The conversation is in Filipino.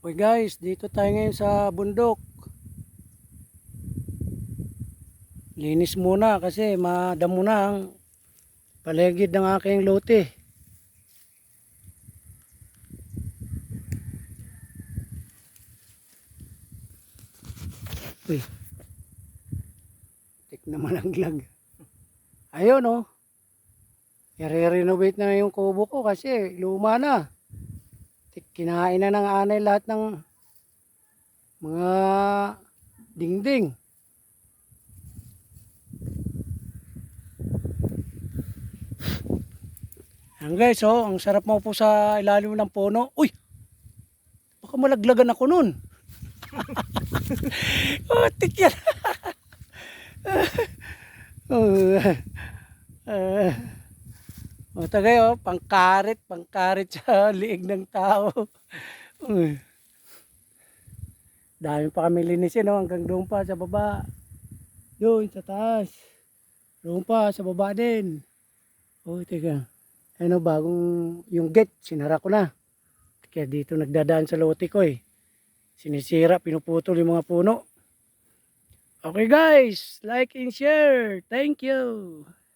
Okay guys, dito tayo ngayon sa bundok. Linis muna kasi madamo na ang paligid ng aking lote. Uy, tik na malaglag. Ayun oh, i-renovate na yung kubo ko kasi luma na. Tik, kinain na ng anay lahat ng mga dingding. Ayan guys, oh, ang sarap mo po sa ilalim ng puno. Uy, baka malaglagan ako nun. Oh, tik yan. O tagay, oh, pangkarit sa liig ng tao. Uy, dami pa kami linisin, oh, hanggang doon pa sa baba. Doon sa taas. Doon pa sa baba din. Oh, teka. Ano, bagong yung gate, sinara ko na. Kaya dito nagdadaan sa lote ko eh. Sinisira, pinuputol yung mga puno. Okay guys, like and share. Thank you.